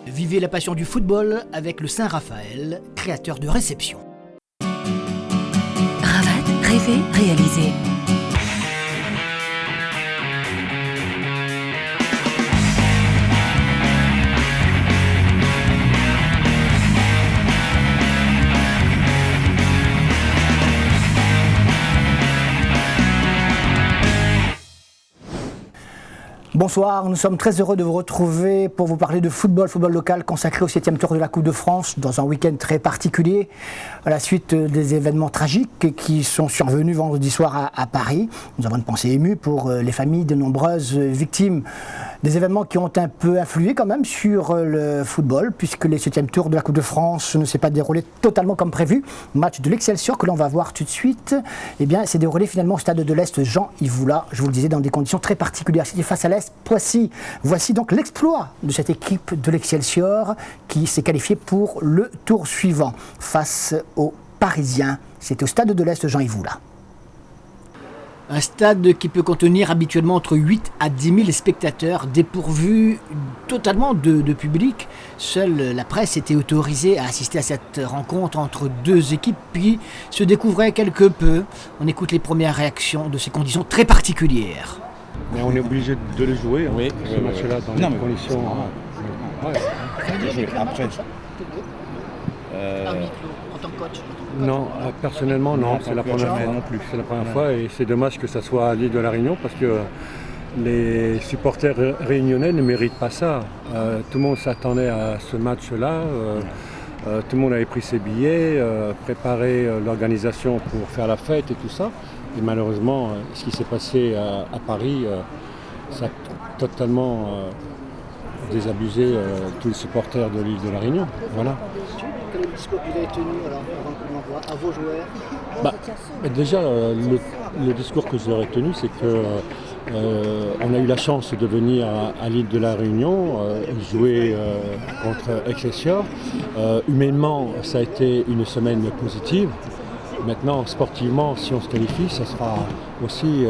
Vivez la passion du football avec le Saint-Raphaël, créateur de réception. Ravat, rêver, réaliser. Bonsoir, nous sommes très heureux de vous retrouver pour vous parler de football local consacré au 7e tour de la Coupe de France dans un week-end très particulier à la suite des événements tragiques qui sont survenus vendredi soir à Paris. Nous avons une pensée émue pour les familles de nombreuses victimes. Des événements qui ont un peu influé quand même sur le football puisque les 7e tours de la Coupe de France ne s'est pas déroulé totalement comme prévu. Match de l'Excelsior que l'on va voir tout de suite, eh bien, s'est déroulé finalement au stade de l'Est Jean-Yves Oula, je vous le disais, dans des conditions très particulières. C'était face à l'Est Poissy. Voici donc l'exploit de cette équipe de l'Excelsior qui s'est qualifiée pour le tour suivant face aux Parisiens. C'est au stade de l'Est Jean-Yves Oula. Un stade qui peut contenir habituellement entre 8 à 10 000 spectateurs, dépourvu totalement de public. Seule la presse était autorisée à assister à cette rencontre entre deux équipes qui se découvraient quelque peu. On écoute les premières réactions de ces conditions très particulières. Mais on est obligé de le jouer, ce match-là, dans les conditions... Après... En tant que coach. Non, personnellement, non, c'est la première fois non plus. C'est la première fois et c'est dommage que ça soit à l'île de la Réunion parce que les supporters réunionnais ne méritent pas ça. Tout le monde s'attendait à ce match-là. Tout le monde avait pris ses billets, préparé l'organisation pour faire la fête et tout ça. Et malheureusement, ce qui s'est passé à Paris, ça a totalement désabusé tous les supporters de l'île de la Réunion. Voilà. Quel est le discours que vous avez tenu alors, avant que l'on voit à vos joueurs? Déjà, le discours que je leur ai tenu, c'est qu'on a eu la chance de venir à l'île de la Réunion, jouer contre Excelsior. Humainement, ça a été une semaine positive. Maintenant, sportivement, si on se qualifie, ça sera aussi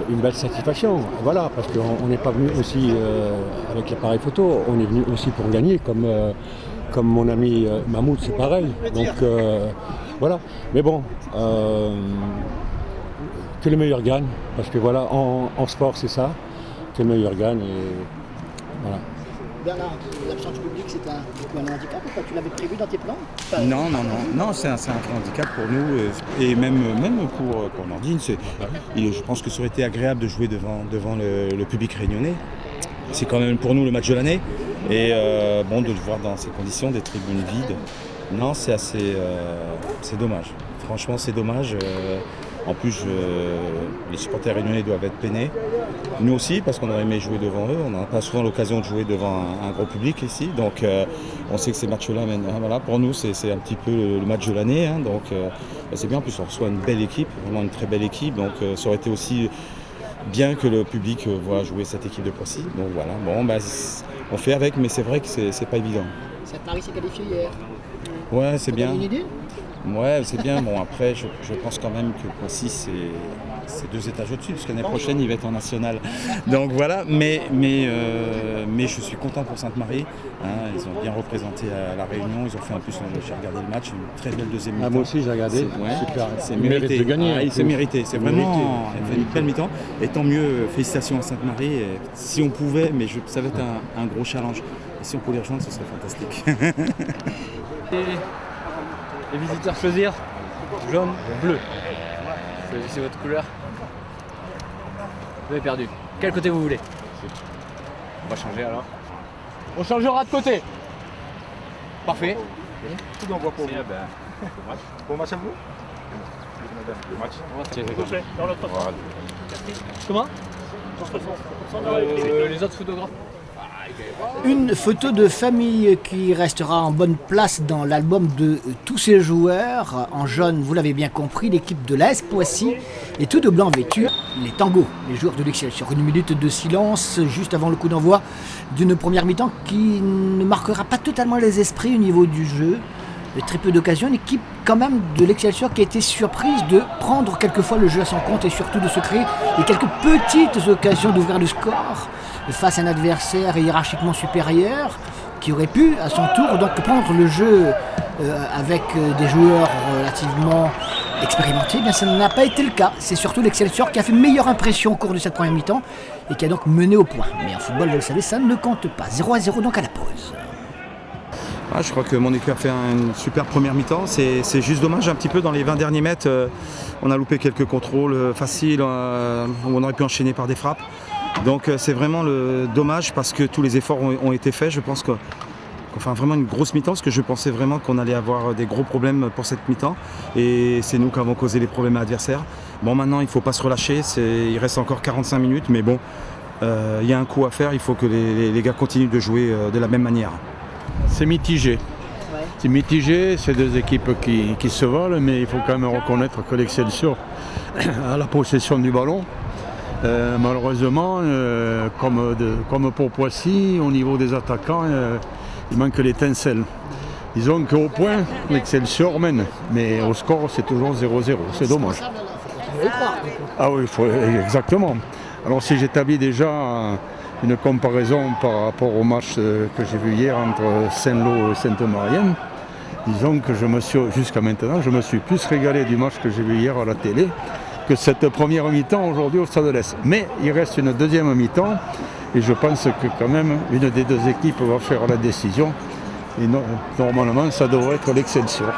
une belle satisfaction. Voilà, parce qu'on n'est pas venu aussi avec l'appareil photo, on est venu aussi pour gagner, comme mon ami Mahmoud, c'est pareil. Donc voilà. Mais bon, que le meilleur gagne, parce que voilà, en sport c'est ça, que le meilleur gagne et voilà. Bernard, l'absence du public, c'est un handicap ou pas? Tu l'avais prévu dans tes plans? Non, c'est un handicap pour nous et même pour Nordine. Je pense que ça aurait été agréable de jouer devant le public réunionnais. C'est quand même pour nous le match de l'année et de le voir dans ces conditions, des tribunes vides. Non, c'est dommage. Franchement, c'est dommage. En plus, les supporters réunionnais doivent être peinés. Nous aussi, parce qu'on aurait aimé jouer devant eux. On n'a pas souvent l'occasion de jouer devant un gros public ici. Donc, on sait que ces matchs-là, voilà, pour nous, c'est un petit peu le match de l'année. Donc, c'est bien. En plus, on reçoit une belle équipe, vraiment une très belle équipe. Donc, ça aurait été aussi bien que le public voit jouer cette équipe de Poissy. Donc, voilà. On fait avec, mais c'est vrai que c'est pas évident. Paris s'est qualifié hier. Ouais, c'est bien. Vous avez une idée? Ouais, c'est bien. Bon, après, je pense quand même que Poissy, c'est 2 étages au-dessus, parce que l'année prochaine, il va être en national. Donc voilà, mais je suis content pour Sainte-Marie. Ils ont bien représenté à La Réunion. Ils ont fait en plus, j'ai regardé le match, une très belle deuxième mi-temps. Moi aussi, j'ai regardé. Super. C'est mérité. mérité De gagner. c'est mérité. C'est vraiment une belle mi-temps. Et tant mieux, félicitations à Sainte-Marie. Et si on pouvait, mais ça va être un gros challenge. Et si on pouvait les rejoindre, ce serait fantastique. Les visiteurs choisir jaune, bleu. C'est votre couleur. Vous avez perdu. Quel côté vous voulez? On va changer alors. On changera de côté. Parfait. Tout d'envoi pour vous. Bon match à vous. Bon match. Comment les autres photographes. Une photo de famille qui restera en bonne place dans l'album de tous ces joueurs. En jaune, vous l'avez bien compris, l'équipe de l'AS Poissy et tout de blanc vêtu, les tangos, les joueurs de l'Excelsior. Une minute de silence juste avant le coup d'envoi d'une première mi-temps qui ne marquera pas totalement les esprits au niveau du jeu. Très peu d'occasions, une équipe quand même de l'Excelsior qui a été surprise de prendre quelquefois le jeu à son compte et surtout de se créer quelques petites occasions d'ouvrir le score. face à un adversaire hiérarchiquement supérieur qui aurait pu à son tour donc prendre le jeu avec des joueurs relativement expérimentés. Eh bien, ça n'a pas été le cas. C'est surtout l'Excelsior qui a fait meilleure impression au cours de cette première mi-temps et qui a donc mené au point. Mais en football, vous le savez, ça ne compte pas. 0-0 donc à la pause. Ah, je crois que mon équipe a fait une super première mi-temps. C'est juste dommage un petit peu dans les 20 derniers mètres. On a loupé quelques contrôles faciles où on aurait pu enchaîner par des frappes. Donc c'est vraiment dommage parce que tous les efforts ont été faits. Je pense qu'on fait vraiment une grosse mi-temps parce que je pensais vraiment qu'on allait avoir des gros problèmes pour cette mi-temps. Et c'est nous qui avons causé les problèmes à l'adversaire. Bon, maintenant il ne faut pas se relâcher. Il reste encore 45 minutes. Mais bon, il y a un coup à faire. Il faut que les gars continuent de jouer de la même manière. C'est mitigé. Ouais. C'est mitigé, c'est deux équipes qui se volent, mais il faut quand même reconnaître que l'Excelsior a la possession du ballon. Malheureusement, comme pour Poissy, au niveau des attaquants, il manque l'étincelle. Disons qu'au point, l'Excelsior mène, mais au score, c'est toujours 0-0. C'est dommage. Ah oui, exactement. Alors si j'établis déjà une comparaison par rapport au match que j'ai vu hier entre Saint-Lô et Sainte-Marienne, disons que jusqu'à maintenant, je me suis plus régalé du match que j'ai vu hier à la télé que cette première mi-temps aujourd'hui au Stade de l'Est. Mais il reste une deuxième mi-temps et je pense que quand même une des deux équipes va faire la décision. Et normalement, ça devrait être l'Excelsior.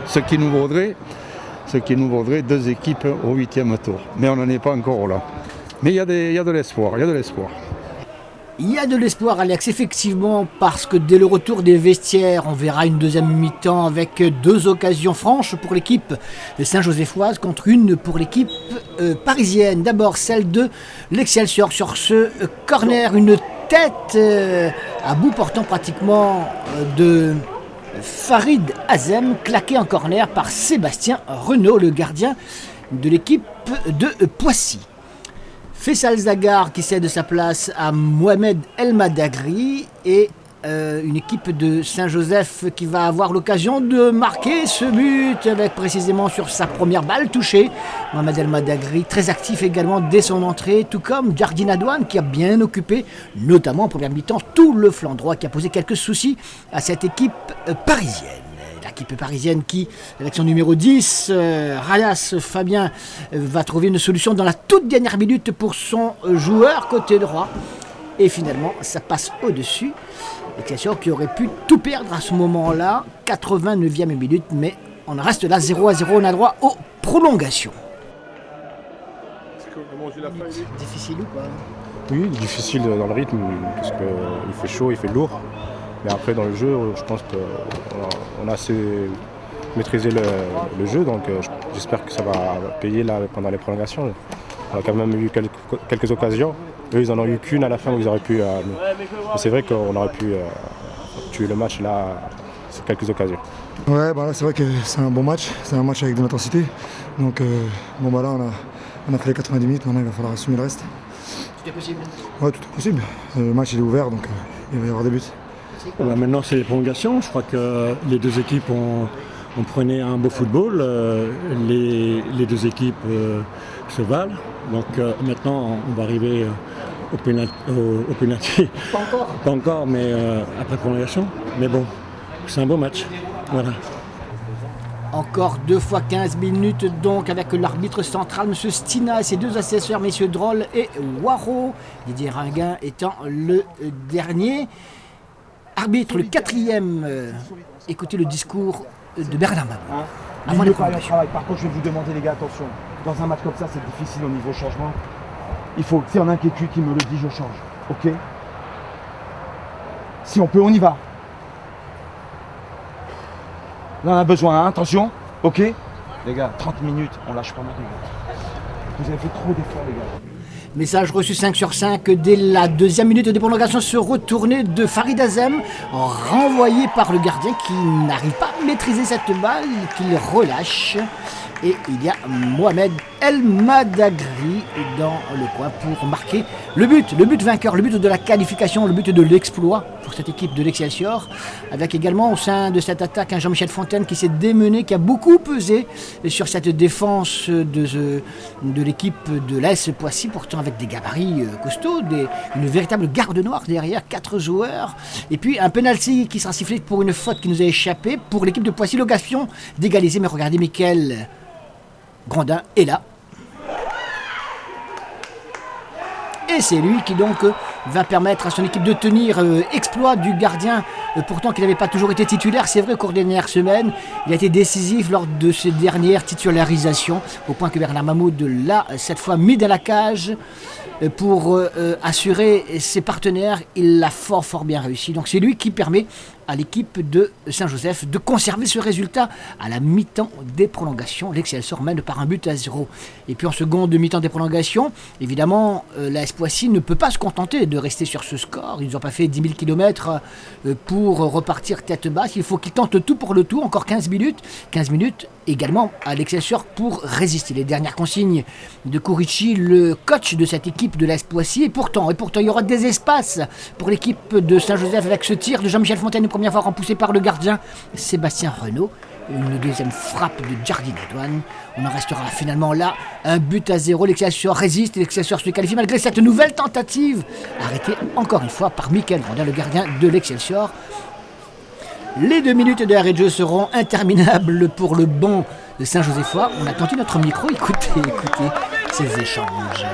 Ce qui nous vaudrait deux équipes au 8e tour. Mais on n'en est pas encore là. Mais il y a de l'espoir, Il y a de l'espoir, Alex, effectivement, parce que dès le retour des vestiaires, on verra une deuxième mi-temps avec deux occasions franches pour l'équipe saint-josephoise contre une pour l'équipe parisienne. D'abord celle de l'Excelsior sur ce corner, une tête à bout portant pratiquement de Farid Azem, claqué en corner par Sébastien Renaud, le gardien de l'équipe de Poissy. Faisal Zagar qui cède sa place à Mohamed El Madagri et une équipe de Saint-Joseph qui va avoir l'occasion de marquer ce but avec précisément sur sa première balle touchée. Mohamed El Madagri très actif également dès son entrée, tout comme Jardine Adouane qui a bien occupé, notamment en première mi-temps, tout le flanc droit qui a posé quelques soucis à cette équipe parisienne. L'équipe parisienne qui, avec son numéro 10, Rayas Fabien, va trouver une solution dans la toute dernière minute pour son joueur côté droit. Et finalement, ça passe au-dessus. L'Excelsior qui aurait pu tout perdre à ce moment-là, 89e minute, mais on reste là 0-0, on a droit aux prolongations. Difficile ou pas? Oui, difficile dans le rythme, parce qu'il fait chaud, il fait lourd. Mais après, dans le jeu, je pense qu'on a assez maîtrisé le jeu, donc j'espère que ça va payer là, pendant les prolongations. On a quand même eu quelques occasions. Eux, ils n'en ont eu qu'une à la fin où ils auraient pu. Mais c'est vrai qu'on aurait pu tuer le match là, sur quelques occasions. Ouais, bah là, c'est vrai que c'est un bon match. C'est un match avec de l'intensité. Donc, là, on a fait les 90 minutes. Maintenant, il va falloir assumer le reste. Tout est possible. Ouais, tout est possible. Le match, il est ouvert, donc il va y avoir des buts. Maintenant, c'est les prolongations. Je crois que les deux équipes ont prenait un beau football. Les deux équipes se valent. Donc maintenant, on va arriver au penalty. Pas encore. Pas encore, mais après prolongation. Mais bon, c'est un beau match. Voilà. Encore 2 fois 15 minutes donc avec l'arbitre central, M. Stina et ses deux assesseurs, M. Droll et Waro. Didier Ringuin étant le dernier. Arbitre, le 4e. Écoutez le discours de Bernard Mabou. Avant les prolongations. Par contre, je vais vous demander, les gars, attention. Dans un match comme ça, c'est difficile au niveau changement. Il faut, si on a inquiétude qui me le dit, je change. Ok? Si on peut, on y va. Là, on a besoin, hein, attention. Ok? Les gars, 30 minutes, on lâche pas maintenant. Vous avez fait trop d'efforts, les gars. Message reçu 5 sur 5 dès la 2e minute de prolongation sur retournée de Farid Azem, renvoyé par le gardien qui n'arrive pas à maîtriser cette balle, qu'il relâche. Et il y a Mohamed El Madagri dans le coin pour marquer le but vainqueur, le but de la qualification, le but de l'exploit pour cette équipe de l'Excelsior, avec également au sein de cette attaque un Jean-Michel Fontaine qui s'est démené, qui a beaucoup pesé sur cette défense de l'équipe de l'AS Poissy, pourtant avec des gabarits costauds, une véritable garde noire derrière, 4 joueurs, et puis un penalty qui sera sifflé pour une faute qui nous a échappé pour l'équipe de Poissy, l'occasion d'égaliser, mais regardez, Mickaël Grandin est là. Et c'est lui qui donc va permettre à son équipe de tenir exploit du gardien, pourtant qu'il n'avait pas toujours été titulaire, c'est vrai, au cours des dernières semaines. Il a été décisif lors de ses dernières titularisations, au point que Bernard Mahmoud l'a cette fois mis dans la cage pour assurer ses partenaires. Il l'a fort bien réussi. Donc c'est lui qui permet à l'équipe de Saint-Joseph de conserver ce résultat à la mi-temps des prolongations. L'Excelsior mène par 1-0. Et puis en seconde mi-temps des prolongations, évidemment, l'AS Poissy ne peut pas se contenter de rester sur ce score. Ils n'ont pas fait 10 000 km pour repartir tête basse. Il faut qu'ils tentent tout pour le tout. Encore 15 minutes. 15 minutes également à l'Excelsior pour résister. Les dernières consignes de Kourichi, le coach de cette équipe de l'AS Poissy. Et pourtant, il y aura des espaces pour l'équipe de Saint-Joseph avec ce tir de Jean-Michel Fontaine, une première fois repoussé par le gardien Sébastien Renaud. Une deuxième frappe de Jardine Edouane. On en restera finalement là. 1-0. L'Excelsior résiste et l'Excelsior se qualifie malgré cette nouvelle tentative arrêtée encore une fois par Mickaël Grandin, le gardien de l'Excelsior. Les 2 minutes de arrêt de jeu seront interminables pour le banc de Saint-Josephois. On a tendu notre micro. Écoutez ces échanges.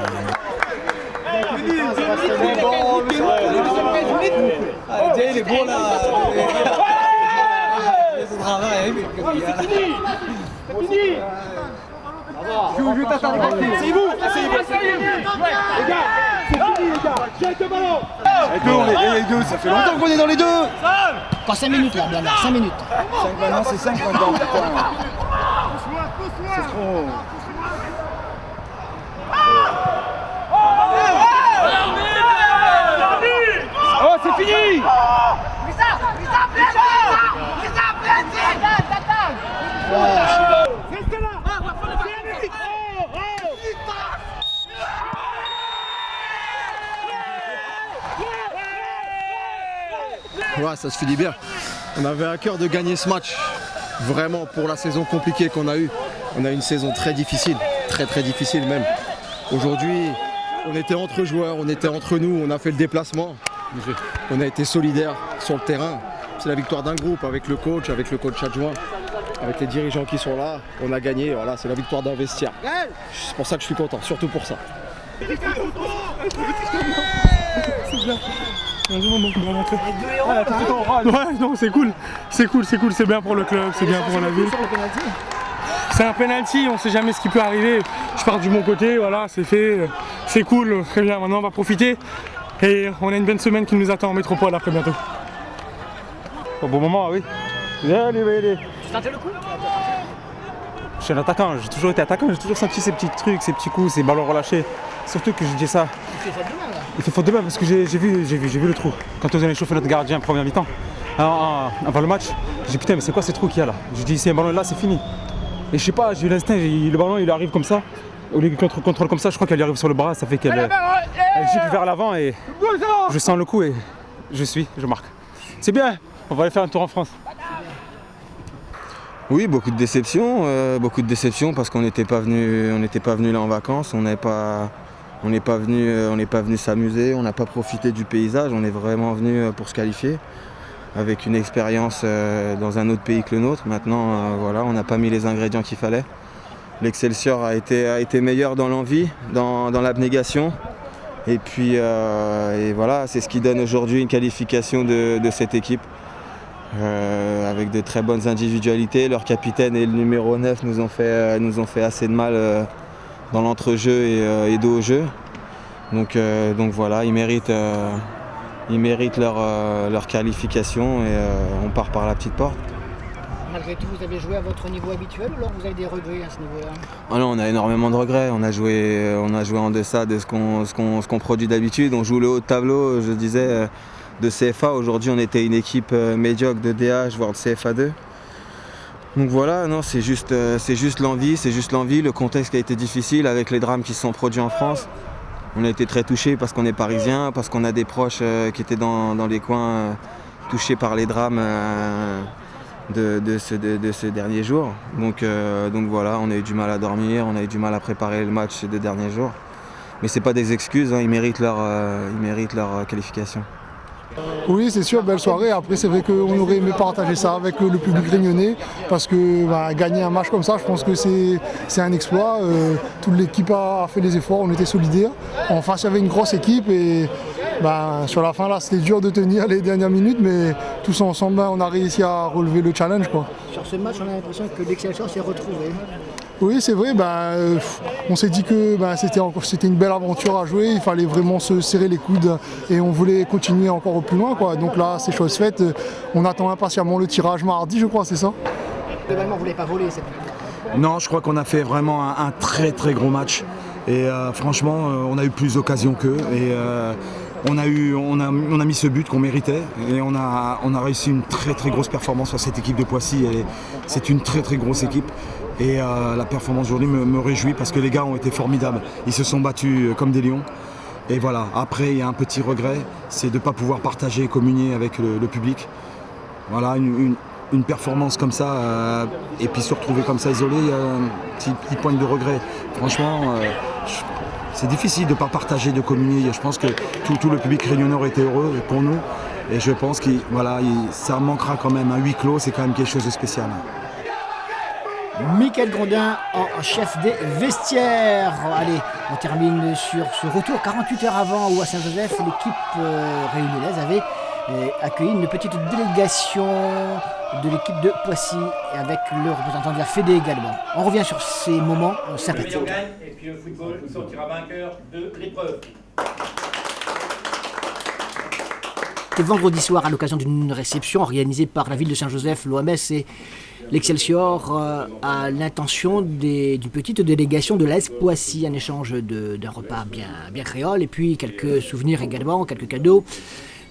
Il est bon là. C'est fini. C'est vous. Les gars, c'est fini les gars. Jette le ballon. Les deux, ça fait longtemps qu'on est dans les deux. Encore 5 minutes là, Bernard, 5 minutes. 5 maintenant, c'est 5 maintenant, putain. C'est trop. Oh, c'est fini. Ouais, ça se finit bien. On avait à cœur de gagner ce match, vraiment pour la saison compliquée qu'on a eue. On a eu une saison très difficile, très difficile même. Aujourd'hui, on était entre joueurs, on était entre nous, on a fait le déplacement. On a été solidaires sur le terrain. C'est la victoire d'un groupe avec le coach adjoint, avec les dirigeants qui sont là. On a gagné, voilà, c'est la victoire d'un vestiaire. C'est pour ça que je suis content, surtout pour ça. C'est bien. Ouais, non, c'est cool, c'est bien pour le club, c'est bien pour la ville. C'est un penalty, on sait jamais ce qui peut arriver. Je pars du bon côté, voilà, c'est fait, c'est cool, très bien. Maintenant on va profiter et on a une bonne semaine qui nous attend en métropole après bientôt. Au bon moment, oui. Allez. Tu tentais le coup? Je suis un attaquant, j'ai toujours été attaquant, j'ai toujours senti ces petits trucs, ces petits coups, ces ballons relâchés. Surtout que je dis ça. Il fait faute de main là. Il fait faute de main parce que j'ai vu le trou. Quand on a chauffé notre gardien première mi-temps, avant le match, j'ai dit putain mais c'est quoi ces trous qu'il y a là? J'ai dit si un ballon est là c'est fini. Et je sais pas, j'ai eu l'instinct, le ballon il arrive comme ça. Au lieu qu'elle contrôle comme ça, je crois qu'elle lui arrive sur le bras, ça fait qu'elle gicle vers l'avant et je sens le coup et je marque. C'est bien, on va aller faire un tour en France. Oui, beaucoup de déceptions parce qu'on n'était pas venu là en vacances, on n'est pas venu s'amuser, on n'a pas profité du paysage, on est vraiment venu pour se qualifier avec une expérience dans un autre pays que le nôtre. Maintenant, voilà, on n'a pas mis les ingrédients qu'il fallait. L'Excelsior a été meilleur dans l'envie, dans l'abnégation. Et puis et voilà, c'est ce qui donne aujourd'hui une qualification de cette équipe. Avec de très bonnes individualités. Leur capitaine et le numéro 9 nous ont fait assez de mal dans l'entrejeu et dos au jeu. Donc voilà, ils méritent leur qualification et on part par la petite porte. Malgré tout, vous avez joué à votre niveau habituel ou alors vous avez des regrets à ce niveau-là? Ah non, on a énormément de regrets. On a joué en deçà de ce qu'on produit d'habitude. On joue le haut de tableau, je disais, de CFA. Aujourd'hui, on était une équipe médiocre de DH, voire de CFA2. Donc voilà, non, c'est juste l'envie, le contexte qui a été difficile avec les drames qui se sont produits en France. On a été très touchés parce qu'on est parisiens, parce qu'on a des proches qui étaient dans les coins touchés par les drames de ces derniers jours. Donc voilà, on a eu du mal à dormir, on a eu du mal à préparer le match ces 2 derniers jours. Mais c'est pas des excuses, hein, ils méritent leur qualification. Oui, c'est sûr, belle soirée. Après, c'est vrai qu'on aurait aimé partager ça avec le public réunionnais parce que gagner un match comme ça, je pense que c'est un exploit. Toute l'équipe a fait les efforts, on était solidaires. En face, il y avait une grosse équipe et sur la fin, là, c'était dur de tenir les dernières minutes, mais tous ensemble, on a réussi à relever le challenge, quoi. Sur ce match, on a l'impression que l'Excelsior s'est retrouvé. Oui, c'est vrai, on s'est dit que c'était une belle aventure à jouer, il fallait vraiment se serrer les coudes et on voulait continuer encore plus loin, quoi. Donc là, c'est chose faite, on attend impatiemment le tirage mardi, je crois, c'est ça. Globalement, vous ne l'avez pas volé cette... Non, je crois qu'on a fait vraiment un très très gros match. Et franchement, on a eu plus d'occasions qu'eux. Et on a mis ce but qu'on méritait. Et on a réussi une très très grosse performance sur cette équipe de Poissy. C'est une très très grosse équipe. Et la performance aujourd'hui me réjouit parce que les gars ont été formidables. Ils se sont battus comme des lions. Et voilà, après il y a un petit regret, c'est de ne pas pouvoir partager et communier avec le public. Voilà, une performance comme ça, et puis se retrouver comme ça isolé, il y a un petit point de regret. Franchement, c'est difficile de ne pas partager, de communier. Je pense que tout le public réunionnais aurait été heureux pour nous. Et je pense que ça manquera quand même. Un huis clos, c'est quand même quelque chose de spécial. Mickaël Grondin en chef des vestiaires. Allez, on termine sur ce retour 48 heures avant où à Saint-Joseph, l'équipe réunionnaise avait accueilli une petite délégation de l'équipe de Poissy avec le représentant de la Fédé également. On revient sur ces moments sympathiques. Et puis le football sortira vainqueur de l'épreuve. C'était vendredi soir à l'occasion d'une réception organisée par la ville de Saint-Joseph, l'OMS et l'Excelsior a l'intention d'une petite délégation de l'AS Poissy, un échange d'un repas bien créole et puis quelques souvenirs également, quelques cadeaux.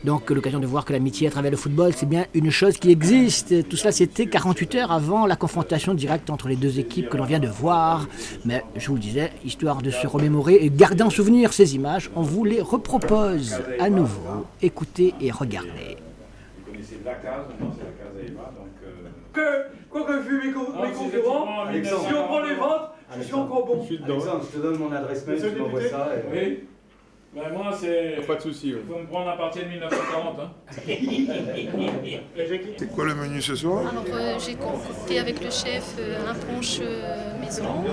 Donc l'occasion de voir que l'amitié à travers le football, c'est bien une chose qui existe. Tout cela, c'était 48 heures avant la confrontation directe entre les deux équipes que l'on vient de voir. Mais je vous le disais, histoire de se remémorer et garder en souvenir ces images, on vous les repropose à nouveau. Écoutez et regardez. Vous connaissez la case, maintenant c'est la case à Eva, donc... Quoi que vu mes concurrents, si on prend les ventes, je suis encore bon. Alexandre, je te donne mon adresse mail, tu m'envoies ça. Oui. Ben moi, c'est... Pas de souci. Il faut me prendre à partir de 1940. C'est quoi le menu ce soir? Alors, j'ai concocté avec le chef un punch maison,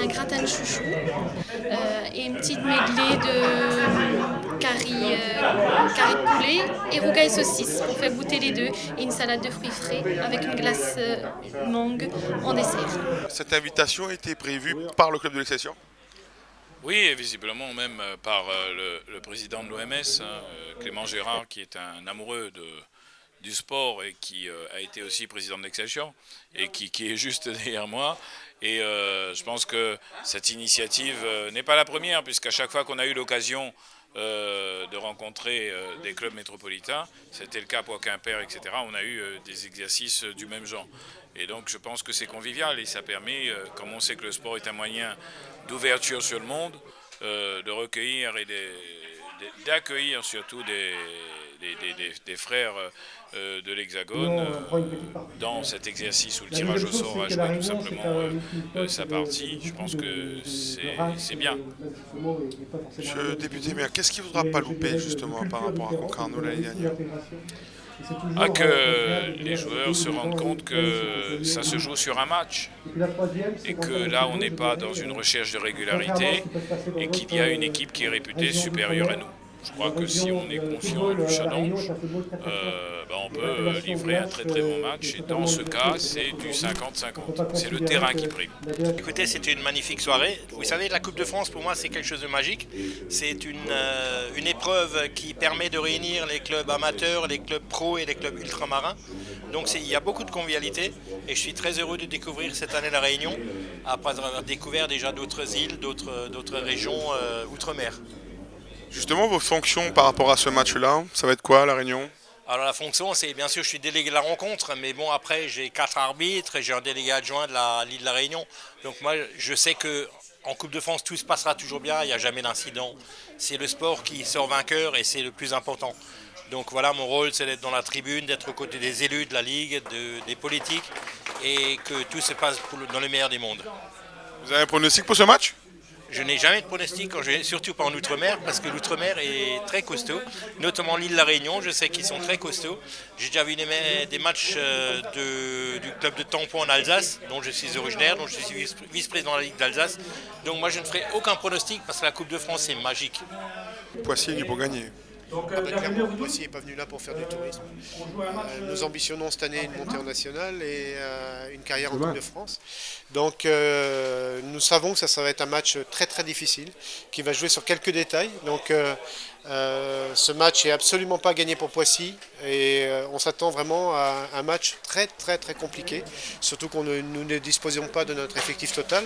un gratin de chouchou et une petite mêlée de curry de poulet et rougail saucisse pour faire goûter les deux et une salade de fruits frais avec une glace mangue en dessert. Cette invitation a été prévue par le club de l'Excelsior? Oui, et visiblement même par le président de l'OMS, Clément Gérard, qui est un amoureux du sport et qui a été aussi président de l'Excelsior et qui est juste derrière moi. Et je pense que cette initiative n'est pas la première, puisqu'à chaque fois qu'on a eu l'occasion de rencontrer des clubs métropolitains, c'était le cas pour Quimper, etc., on a eu des exercices du même genre. Et donc je pense que c'est convivial et ça permet, comme on sait que le sport est un moyen d'ouverture sur le monde, de recueillir et d'accueillir surtout des frères de l'Hexagone dans cet exercice où le tirage au sort a joué tout simplement sa partie. Je pense que c'est bien. Monsieur le député maire, qu'est-ce qu'il ne faudra pas louper justement par rapport à Concarneau l'année dernière? Que les joueurs se rendent compte que ça se joue sur un match et que là on n'est pas dans une recherche de régularité et qu'il y a une équipe qui est réputée supérieure à nous. Je crois que si on est conscient du challenge, on peut livrer un très très bon match et dans ce cas c'est du 50-50, c'est le terrain qui prime. Écoutez, c'était une magnifique soirée. Vous savez, la Coupe de France pour moi c'est quelque chose de magique. C'est une épreuve qui permet de réunir les clubs amateurs, les clubs pros et les clubs ultramarins. Donc il y a beaucoup de convivialité et je suis très heureux de découvrir cette année la Réunion après avoir découvert déjà d'autres îles, d'autres régions outre-mer. Justement, vos fonctions par rapport à ce match-là, ça va être quoi, la Réunion? Alors la fonction, c'est bien sûr, je suis délégué de la rencontre, mais bon, après, j'ai 4 arbitres et j'ai un délégué adjoint de l'île de la Réunion. Donc moi, je sais que en Coupe de France, tout se passera toujours bien, il n'y a jamais d'incident. C'est le sport qui sort vainqueur et c'est le plus important. Donc voilà, mon rôle, c'est d'être dans la tribune, d'être aux côtés des élus de la Ligue, des politiques, et que tout se passe dans le meilleur des mondes. Vous avez un pronostic pour ce match? Je n'ai jamais de pronostic, surtout pas en Outre-mer, parce que l'Outre-mer est très costaud, notamment l'île de la Réunion, je sais qu'ils sont très costauds. J'ai déjà vu des matchs du club de Tampon en Alsace, dont je suis originaire, dont je suis vice-président de la Ligue d'Alsace. Donc moi je ne ferai aucun pronostic, parce que la Coupe de France est magique. Poissy est pour gagner. Clairement, Poissy n'est pas venu là pour faire du tourisme. Nous ambitionnons cette année une montée en nationale et une carrière en Coupe de France. Donc nous savons que ça va être un match très très difficile, qui va jouer sur quelques détails. Donc ce match n'est absolument pas gagné pour Poissy et on s'attend vraiment à un match très très très compliqué, surtout que nous ne disposons pas de notre effectif total.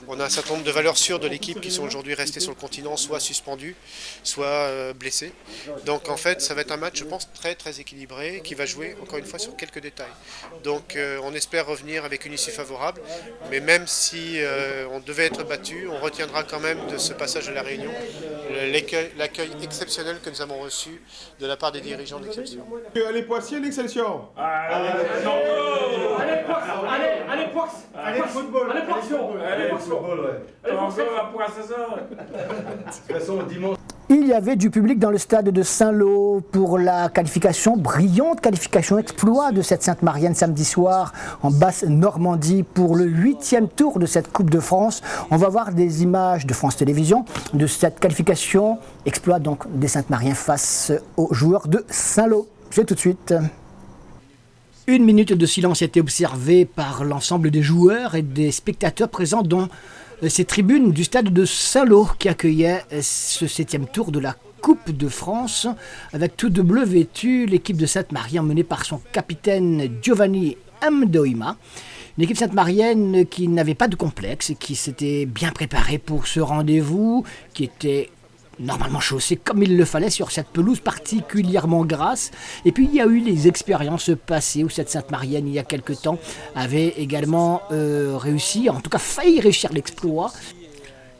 On a un certain nombre de valeurs sûres de l'équipe qui sont aujourd'hui restées sur le continent, soit suspendues, soit blessées. Donc en fait ça va être un match, je pense, très très équilibré, qui va jouer encore une fois sur quelques détails. Donc on espère revenir avec une issue favorable, mais même si on devait être battu, on retiendra quand même de ce passage de la Réunion l'accueil exceptionnel que nous avons reçu de la part des dirigeants d'Excelsior. Allez Poissy, l'Excelsior. Allez Poix. Allez football. Allez football. Allez football, ouais. Encore à Poix, c'est ça. De toute façon, dimanche. Il y avait du public dans le stade de Saint-Lô pour la qualification, brillante qualification exploit de cette Sainte-Marienne samedi soir en Basse-Normandie pour le 8e tour de cette Coupe de France. On va voir des images de France Télévisions de cette qualification exploit donc des Sainte-Mariens face aux joueurs de Saint-Lô. C'est tout de suite. Une minute de silence a été observée par l'ensemble des joueurs et des spectateurs présents dans ces tribunes du stade de Saint-Lô qui accueillait ce 7e tour de la Coupe de France avec tout de bleu vêtu, l'équipe de Sainte-Marie emmenée par son capitaine Giovanni Mdoima. Une équipe sainte-marienne qui n'avait pas de complexe et qui s'était bien préparée pour ce rendez-vous, qui était normalement chaussée comme il le fallait sur cette pelouse particulièrement grasse. Et puis il y a eu les expériences passées où cette Sainte-Marienne il y a quelque temps avait également réussi, en tout cas failli réussir l'exploit.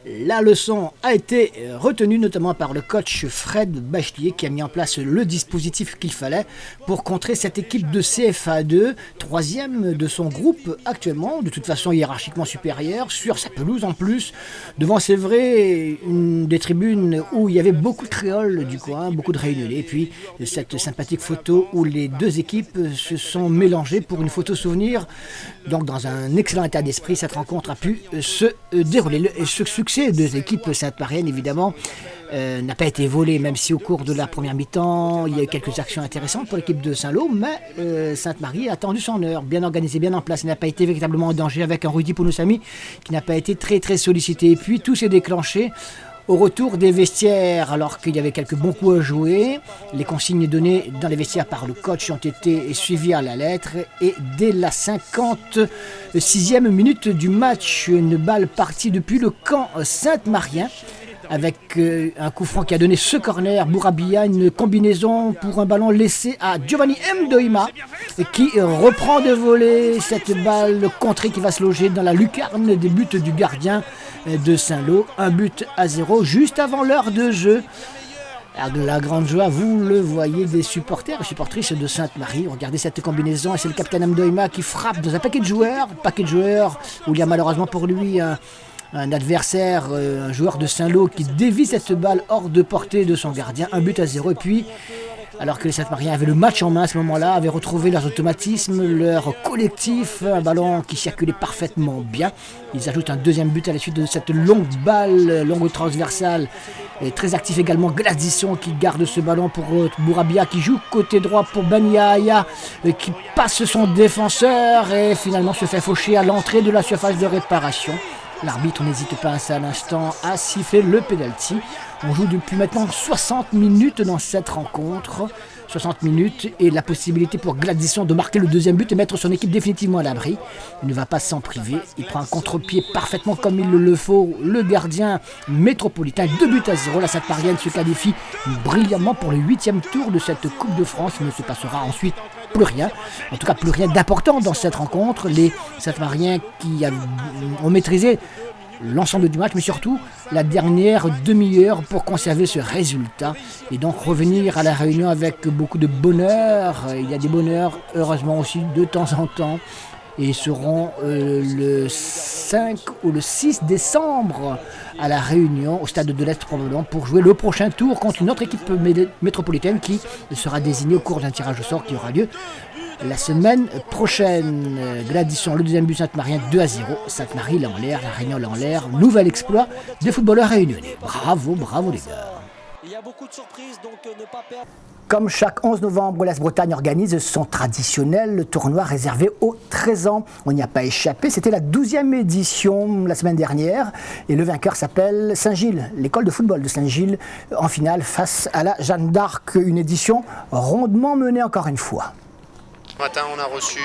La leçon a été retenue notamment par le coach Fred Bachelier qui a mis en place le dispositif qu'il fallait pour contrer cette équipe de CFA2, 3e de son groupe actuellement, de toute façon hiérarchiquement supérieure, sur sa pelouse en plus, devant c'est vrai une des tribunes où il y avait beaucoup de créoles du coin, beaucoup de réunionnais, et puis cette sympathique photo où les deux équipes se sont mélangées pour une photo souvenir. Donc dans un excellent état d'esprit, cette rencontre a pu se dérouler. Ce succès des équipes sainte-mariennes, évidemment, n'a pas été volé, même si au cours de la première mi-temps, il y a eu quelques actions intéressantes pour l'équipe de Saint-Lô, mais Sainte-Marie a attendu son heure, bien organisé, bien en place. Il n'a pas été véritablement en danger avec un Rudy Pounosami qui n'a pas été très très sollicité. Et puis tout s'est déclenché au retour des vestiaires, alors qu'il y avait quelques bons coups à jouer. Les consignes données dans les vestiaires par le coach ont été suivies à la lettre. Et dès la 56e minute du match, une balle partie depuis le camp sainte-marien, avec un coup franc qui a donné ce corner, Bourabia, une combinaison pour un ballon laissé à Giovanni Mdoima, qui reprend de voler cette balle contrée qui va se loger dans la lucarne des buts du gardien de Saint-Lô. 1-0 juste avant l'heure de jeu. La grande joie, vous le voyez, des supporters et supportrices de Sainte-Marie. Regardez cette combinaison, et c'est le capitaine Mdoima qui frappe dans un paquet de joueurs où il y a malheureusement pour lui un adversaire, un joueur de Saint-Lô qui dévie cette balle hors de portée de son gardien. 1-0, et puis alors que les Sainte-Mariens avaient le match en main à ce moment-là, avaient retrouvé leurs automatismes, leur collectif, un ballon qui circulait parfaitement bien. Ils ajoutent un deuxième but à la suite de cette longue balle, longue transversale. Et très actif également Gladisson qui garde ce ballon pour Bourabia qui joue côté droit pour Banyaya qui passe son défenseur et finalement se fait faucher à l'entrée de la surface de réparation. L'arbitre n'hésite pas un seul instant à siffler le penalty. On joue depuis maintenant 60 minutes dans cette rencontre. 60 minutes et la possibilité pour Gladysson de marquer le deuxième but et mettre son équipe définitivement à l'abri. Il ne va pas s'en priver. Il prend un contre-pied parfaitement comme il le faut. Le gardien métropolitain, 2-0. La Sainte-Marienne se qualifie brillamment pour le 8e tour de cette Coupe de France. Il ne se passera ensuite plus rien. En tout cas, plus rien d'important dans cette rencontre. Les Sainte-Mariens qui ont maîtrisé l'ensemble du match, mais surtout la dernière demi-heure pour conserver ce résultat et donc revenir à la Réunion avec beaucoup de bonheur. Il y a des bonheurs, heureusement aussi, de temps en temps. Et ils seront le 5 ou le 6 décembre à la Réunion, au stade de l'Est probablement, pour jouer le prochain tour contre une autre équipe métropolitaine qui sera désignée au cours d'un tirage au sort qui aura lieu la semaine prochaine. Gladysson, le deuxième but Sainte-Marie, 2-0. Sainte-Marie l'a en l'air, la Réunion l'a en l'air. Nouvel exploit des footballeurs réunionnais. Bravo, bravo les gars. Il y a beaucoup de surprises, donc ne pas perdre. Comme chaque 11 novembre, l'Est-Bretagne organise son traditionnel tournoi réservé aux 13 ans. On n'y a pas échappé, c'était la 12e édition la semaine dernière. Et le vainqueur s'appelle Saint-Gilles, l'école de football de Saint-Gilles, en finale face à la Jeanne d'Arc. Une édition rondement menée encore une fois. Ce matin, on a reçu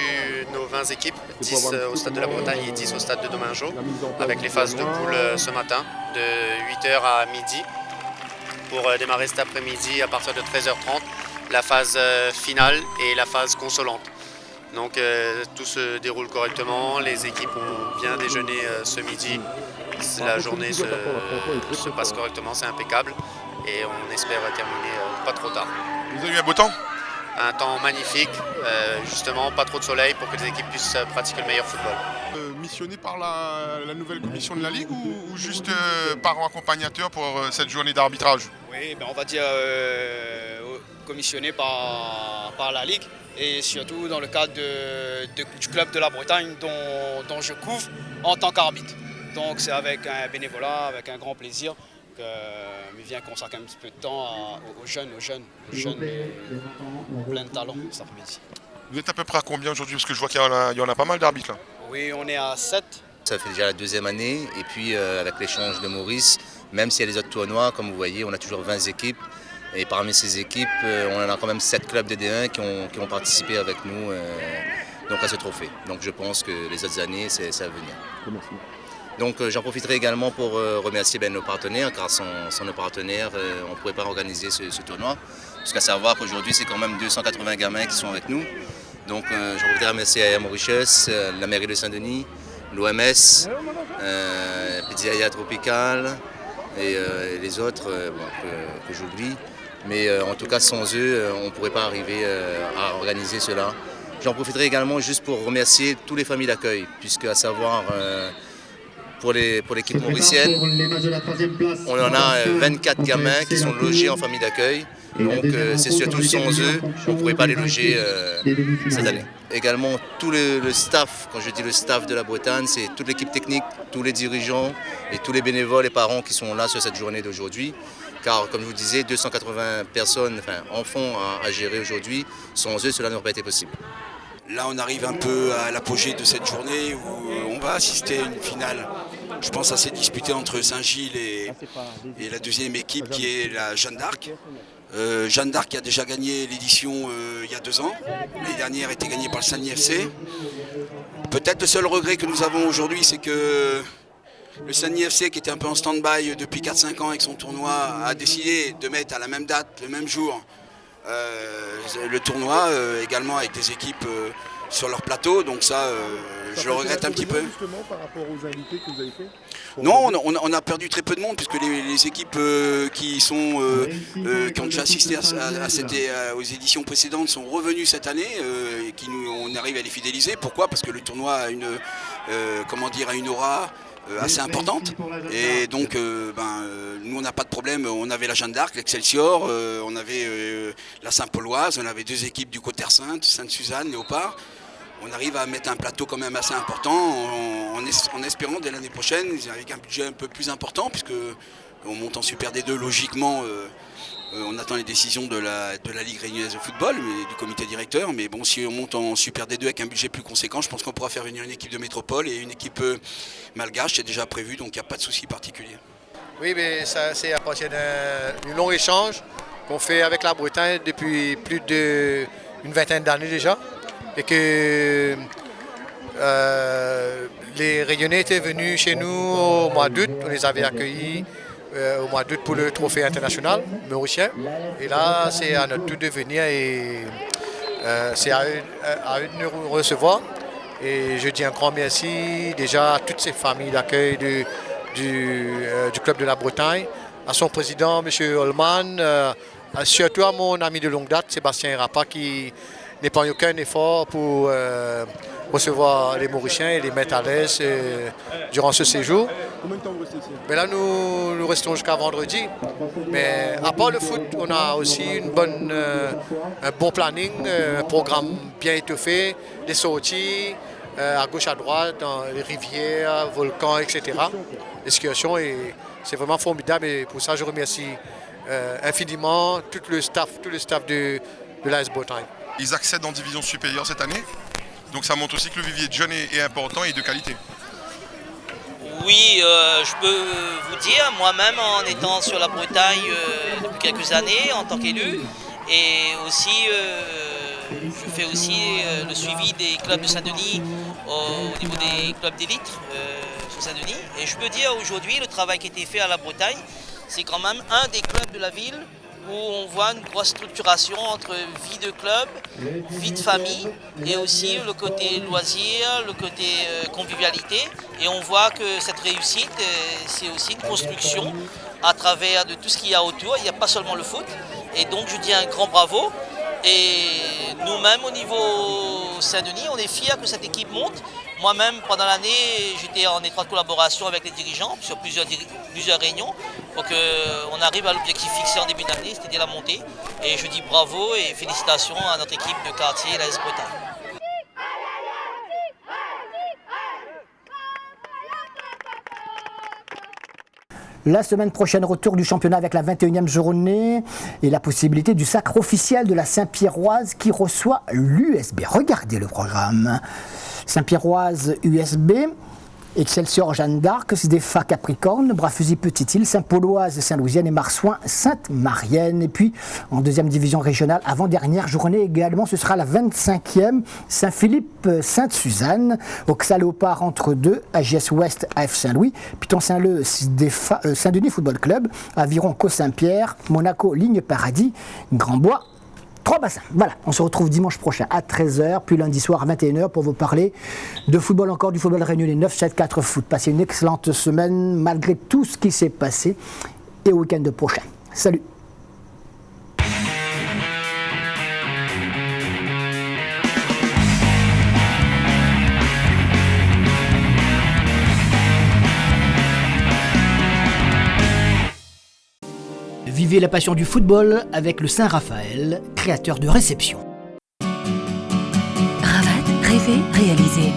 nos 20 équipes, 10 au stade de la Bretagne et 10 au stade de Domingo, avec les phases de poule ce matin, de 8h à midi, pour démarrer cet après-midi à partir de 13h30, la phase finale et la phase consolante. Donc tout se déroule correctement, les équipes ont bien déjeuné ce midi, la journée se passe correctement, c'est impeccable et on espère terminer pas trop tard. Vous avez eu un beau temps ? Un temps magnifique, justement, pas trop de soleil pour que les équipes puissent pratiquer le meilleur football. Missionné par la nouvelle commission de la Ligue ou juste parent accompagnateur pour cette journée d'arbitrage ? Oui, ben on va dire commissionné par la Ligue et surtout dans le cadre du club de la Bretagne dont je couvre en tant qu'arbitre. Donc c'est avec un bénévolat, avec un grand plaisir que vient consacrer un petit peu de temps aux jeunes plein de talent cet après-midi. Vous êtes à peu près à combien aujourd'hui? Parce que je vois qu'il y en a pas mal d'arbitres là. Oui, on est à 7. Ça fait déjà la 2e année et puis avec l'échange de Maurice, même s'il y a les autres tournois, comme vous voyez, on a toujours 20 équipes. Et parmi ces équipes, on en a quand même 7 clubs de D1 qui ont participé avec nous donc à ce trophée. Donc je pense que les autres années, c'est à venir. Merci. Donc j'en profiterai également pour remercier nos partenaires, car sans nos partenaires, on ne pourrait pas organiser ce tournoi. Parce qu'à savoir qu'aujourd'hui, c'est quand même 280 gamins qui sont avec nous. Donc j'en voudrais remercier Aya Mauritius, la mairie de Saint-Denis, l'OMS, Pizzeria Tropical et les autres que j'oublie. Mais en tout cas, sans eux, on ne pourrait pas arriver à organiser cela. J'en profiterai également juste pour remercier toutes les familles d'accueil, puisque à savoir pour l'équipe mauricienne, on en a 24 gamins qui sont logés en famille d'accueil. Donc c'est surtout sans eux qu'on ne pourrait pas les loger cette année. Également tout le staff, quand je dis le staff de la Bretagne, c'est toute l'équipe technique, tous les dirigeants et tous les bénévoles et parents qui sont là sur cette journée d'aujourd'hui. Car comme je vous disais, 280 personnes, enfants à gérer aujourd'hui, sans eux cela n'aurait pas été possible. Là on arrive un peu à l'apogée de cette journée où on va assister à une finale, je pense assez disputée entre Saint-Gilles et la deuxième équipe qui est la Jeanne d'Arc. Jeanne d'Arc qui a déjà gagné l'édition il y a 2 ans. L'année dernière était gagnée par le Saint-Denis FC. Peut-être le seul regret que nous avons aujourd'hui, c'est que le Saint-Denis FC, qui était un peu en stand-by depuis 4-5 ans avec son tournoi, a décidé de mettre à la même date, le même jour, le tournoi, également avec des équipes sur leur plateau. Donc ça, je le regrette un petit peu. Justement par rapport aux invités que vous avez fait ? Non, on a perdu très peu de monde puisque les équipes qui ont déjà assisté aux éditions précédentes sont revenues cette année et on arrive à les fidéliser. Pourquoi ? Parce que le tournoi a une aura assez importante et donc nous on n'a pas de problème. On avait la Jeanne d'Arc, l'Excelsior, on avait la Saint-Pauloise, on avait 2 équipes du Côte-Terre-Sainte, Sainte-Suzanne, Léopard. On arrive à mettre un plateau quand même assez important en espérant dès l'année prochaine, avec un budget un peu plus important, puisque on monte en Super D2 logiquement On attend les décisions de la Ligue réunionnaise de football, mais du comité directeur. Mais bon, si on monte en Super D2 avec un budget plus conséquent, je pense qu'on pourra faire venir une équipe de métropole et une équipe malgache. C'est déjà prévu, donc il n'y a pas de souci particulier. Oui, mais ça, c'est à partir d'un long échange qu'on fait avec la Bretagne depuis plus d'une vingtaine d'années déjà. Et que les Réunionnais étaient venus chez nous au mois d'août. On les avait accueillis au mois d'août pour le trophée international mauricien. Et là, c'est à notre tour de venir et c'est à eux de nous recevoir. Et je dis un grand merci déjà à toutes ces familles d'accueil du club de la Bretagne, à son président, M. Holman, surtout à mon ami de longue date, Sébastien Rapa, qui n'épargne aucun effort pour recevoir les Mauriciens et les mettre à l'aise durant ce séjour. Combien de temps vous restez ici? Mais là, nous restons jusqu'à vendredi. Mais à part le foot, on a aussi un bon planning, un programme bien étoffé, des sorties à gauche, à droite, dans les rivières, volcans, etc. L'excursion, et c'est vraiment formidable. Et pour ça, je remercie infiniment tout le staff de l'AS Bretagne. Ils accèdent en division supérieure cette année. Donc ça montre aussi que le vivier de jeunes est important et de qualité. Oui, je peux vous dire, moi-même en étant sur la Bretagne depuis quelques années en tant qu'élu, et aussi je fais aussi le suivi des clubs de Saint-Denis au niveau des clubs d'élite sur Saint-Denis. Et je peux dire aujourd'hui, le travail qui a été fait à la Bretagne, c'est quand même un des clubs de la ville où on voit une grosse structuration entre vie de club, vie de famille et aussi le côté loisir, le côté convivialité. Et on voit que cette réussite, c'est aussi une construction à travers de tout ce qu'il y a autour. Il n'y a pas seulement le foot. Et donc je dis un grand bravo. Et nous-mêmes au niveau Saint-Denis, on est fiers que cette équipe monte. Moi-même, pendant l'année, j'étais en étroite collaboration avec les dirigeants sur plusieurs réunions pour qu'on arrive à l'objectif fixé en début d'année, c'est-à-dire la montée. Et je dis bravo et félicitations à notre équipe de quartier, l'AS Bretagne. La semaine prochaine, retour du championnat avec la 21e journée et la possibilité du sacre officiel de la Saint-Pierroise qui reçoit l'USB. Regardez le programme. Saint-Pierroise USB, Excelsior Jeanne d'Arc, CDFA Capricorne, Bras-Fusil Petite-Île, Saint-Pauloise Saint-Louisienne et Marsouin Sainte-Marienne. Et puis en deuxième division régionale, avant-dernière journée également, ce sera la 25e, Saint-Philippe Sainte-Suzanne, Auxerre Léopard entre deux, AGS Ouest AF Saint-Louis, Piton Saint-Leu Saint-Denis Football Club, Aviron Co-Saint-Pierre, Monaco Ligne Paradis, Grand-Bois. 3 bassins. Voilà, on se retrouve dimanche prochain à 13h, puis lundi soir à 21h pour vous parler de football, encore du football réunionnais 9-7-4 foot. Passez une excellente semaine malgré tout ce qui s'est passé et au week-end prochain. Salut! Vivez la passion du football avec le Saint-Raphaël, créateur de réception. Ravat, rêver, réaliser.